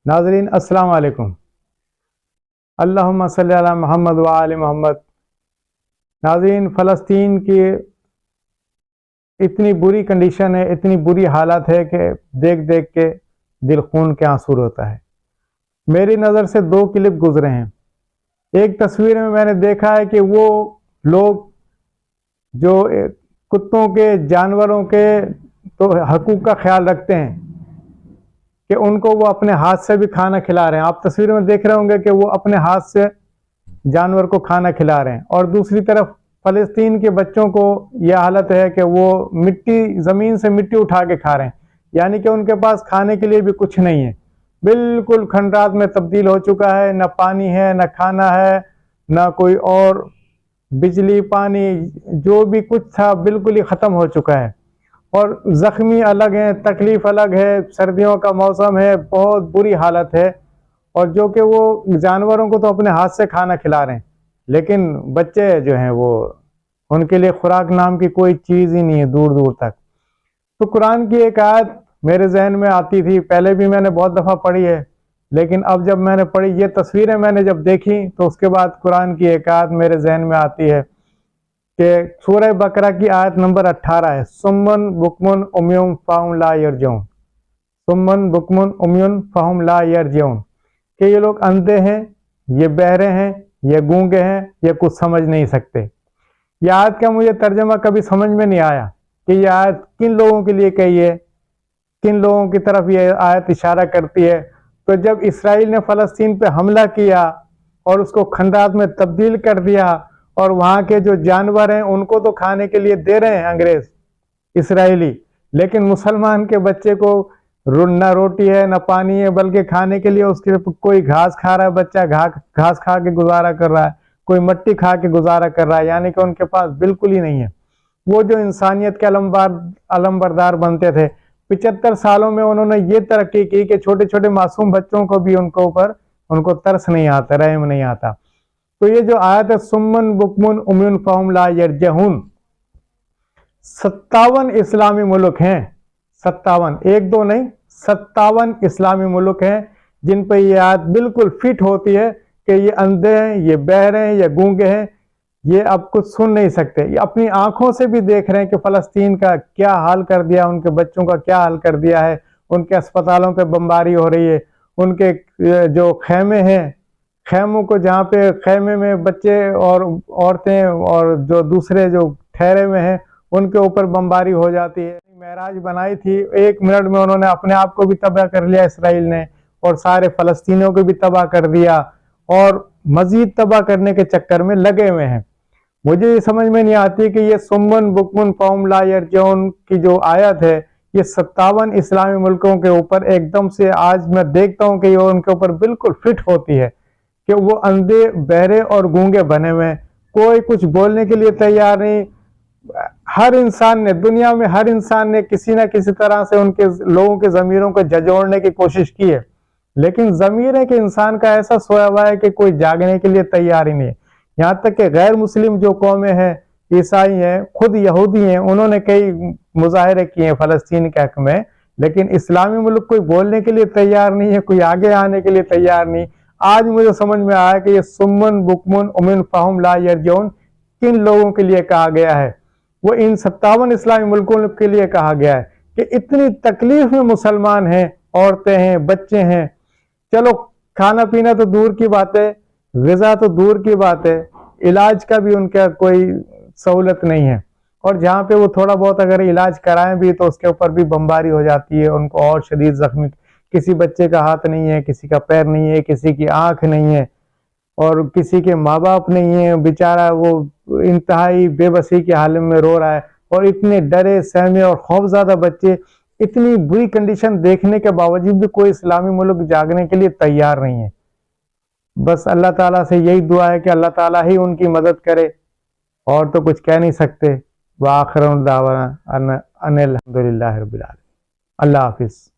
ناظرین السلام علیکم۔ اللہم صلی علی محمد و آل محمد۔ ناظرین، فلسطین کی اتنی بری کنڈیشن ہے، اتنی بری حالت ہے کہ دیکھ دیکھ کے دل خون کے آنسو ہوتا ہے۔ میری نظر سے دو کلپ گزرے ہیں۔ ایک تصویر میں نے دیکھا ہے کہ وہ لوگ جو کتوں کے، جانوروں کے تو حقوق کا خیال رکھتے ہیں کہ ان کو وہ اپنے ہاتھ سے بھی کھانا کھلا رہے ہیں۔ آپ تصویر میں دیکھ رہے ہوں گے کہ وہ اپنے ہاتھ سے جانور کو کھانا کھلا رہے ہیں، اور دوسری طرف فلسطین کے بچوں کو یہ حالت ہے کہ وہ زمین سے مٹی اٹھا کے کھا رہے ہیں، یعنی کہ ان کے پاس کھانے کے لیے بھی کچھ نہیں ہے۔ بالکل کھنڈرات میں تبدیل ہو چکا ہے، نہ پانی ہے، نہ کھانا ہے، نہ کوئی اور بجلی، پانی، جو بھی کچھ تھا بالکل ہی ختم ہو چکا ہے۔ اور زخمی الگ ہیں، تکلیف الگ ہے، سردیوں کا موسم ہے، بہت بری حالت ہے۔ اور جو کہ وہ جانوروں کو تو اپنے ہاتھ سے کھانا کھلا رہے ہیں، لیکن بچے جو ہیں وہ ان کے لیے خوراک نام کی کوئی چیز ہی نہیں ہے دور دور تک۔ تو قرآن کی ایک آیت میرے ذہن میں آتی تھی، پہلے بھی میں نے بہت دفعہ پڑھی ہے، لیکن اب جب میں نے پڑھی، یہ تصویریں میں نے جب دیکھی تو اس کے بعد قرآن کی ایک آیت میرے ذہن میں آتی ہے کہ سورہ بقرہ کی آیت نمبر 18 ہے، سمن بکمن امیون فہم لا یرجعون، سمن بکمن امیون فہم لا یرجعون، کہ یہ لوگ اندھے ہیں، یہ بہرے ہیں، یہ گونگے ہیں، یہ کچھ سمجھ نہیں سکتے۔ یہ آیت کا مجھے ترجمہ کبھی سمجھ میں نہیں آیا کہ یہ آیت کن لوگوں کے لیے کہی ہے، کن لوگوں کی طرف یہ آیت اشارہ کرتی ہے۔ تو جب اسرائیل نے فلسطین پہ حملہ کیا اور اس کو کھنڈرات میں تبدیل کر دیا، اور وہاں کے جو جانور ہیں ان کو تو کھانے کے لیے دے رہے ہیں انگریز، اسرائیلی، لیکن مسلمان کے بچے کو نہ روٹی ہے نہ پانی ہے، بلکہ کھانے کے لیے اس کے کوئی گھاس کھا رہا ہے، بچہ گھاس کھا کے گزارا کر رہا ہے، کوئی مٹی کھا کے گزارا کر رہا ہے، یعنی کہ ان کے پاس بالکل ہی نہیں ہے۔ وہ جو انسانیت کے علمبردار بنتے تھے، 75 سالوں میں انہوں نے یہ ترقی کی کہ چھوٹے چھوٹے معصوم بچوں کو بھی ان کو ترس نہیں آتا، رحم نہیں آتا۔ تو یہ جو آیت ہے سمن بکمن امیون فہم لا یرجعون، 57 اسلامی ملک ہیں، 57، ایک دو نہیں، 57 اسلامی ملک ہیں جن پہ یہ آیت بالکل فٹ ہوتی ہے کہ یہ اندھے ہیں، یہ بہرے ہیں، یہ گونگے ہیں، یہ اب کچھ سن نہیں سکتے۔ یہ اپنی آنکھوں سے بھی دیکھ رہے ہیں کہ فلسطین کا کیا حال کر دیا، ان کے بچوں کا کیا حال کر دیا ہے، ان کے اسپتالوں پہ بمباری ہو رہی ہے، ان کے جو خیمے ہیں، خیموں کو جہاں پہ خیمے میں بچے اور عورتیں اور جو دوسرے جو ٹھہرے ہوئے ہیں ان کے اوپر بمباری ہو جاتی ہے۔ معراج بنائی تھی، 1 منٹ میں انہوں نے اپنے آپ کو بھی تباہ کر لیا اسرائیل نے، اور سارے فلسطینیوں کو بھی تباہ کر دیا، اور مزید تباہ کرنے کے چکر میں لگے ہوئے ہیں۔ مجھے یہ سمجھ میں نہیں آتی کہ یہ سمن بکمن فہم لا یرجعون کی جو آیت ہے، یہ 57 اسلامی ملکوں کے اوپر ایک دم سے آج میں دیکھتا ہوں کہ یہ ان کے اوپر بالکل فٹ ہوتی ہے کہ وہ اندھے، بہرے اور گونگے بنے ہوئے، کوئی کچھ بولنے کے لیے تیار نہیں۔ ہر انسان نے، دنیا میں ہر انسان نے کسی نہ کسی طرح سے ان کے لوگوں کے ضمیروں کو جھنجھوڑنے کی کوشش کی ہے، لیکن ضمیر ہے کہ انسان کا ایسا سویا ہوا ہے کہ کوئی جاگنے کے لیے تیار ہی نہیں ہے۔ یہاں تک کہ غیر مسلم جو قومیں ہیں، عیسائی ہیں، خود یہودی ہیں، انہوں نے کئی مظاہرے کیے ہیں فلسطین کے حق میں، لیکن اسلامی ملک کوئی بولنے کے لیے تیار نہیں ہے، کوئی آگے آنے کے لیے تیار نہیں۔ آج مجھے سمجھ میں آیا کہ یہ سمن بکمن امیون فہم لا یرجعون کن لوگوں کے لیے کہا گیا ہے۔ وہ ان 57 اسلامی ملکوں کے لیے کہا گیا ہے کہ اتنی تکلیف میں مسلمان ہیں، عورتیں ہیں، بچے ہیں۔ چلو کھانا پینا تو دور کی بات ہے، غذا تو دور کی بات ہے، علاج کا بھی ان کا کوئی سہولت نہیں ہے، اور جہاں پہ وہ تھوڑا بہت اگر علاج کرائیں بھی تو اس کے اوپر بھی بمباری ہو جاتی ہے، ان کو اور شدید زخمی، کسی بچے کا ہاتھ نہیں ہے، کسی کا پیر نہیں ہے، کسی کی آنکھ نہیں ہے، اور کسی کے ماں باپ نہیں ہیں، بیچارہ وہ انتہائی بے بسی کے حال میں رو رہا ہے، اور اتنے ڈرے سہمے اور خوفزدہ بچے، اتنی بری کنڈیشن دیکھنے کے باوجود بھی کوئی اسلامی ملک جاگنے کے لیے تیار نہیں ہے۔ بس اللہ تعالیٰ سے یہی دعا ہے کہ اللہ تعالیٰ ہی ان کی مدد کرے، اور تو کچھ کہہ نہیں سکتے۔ وآخر دعوانا ان الحمدللہ رب العالمین۔ اللہ حافظ۔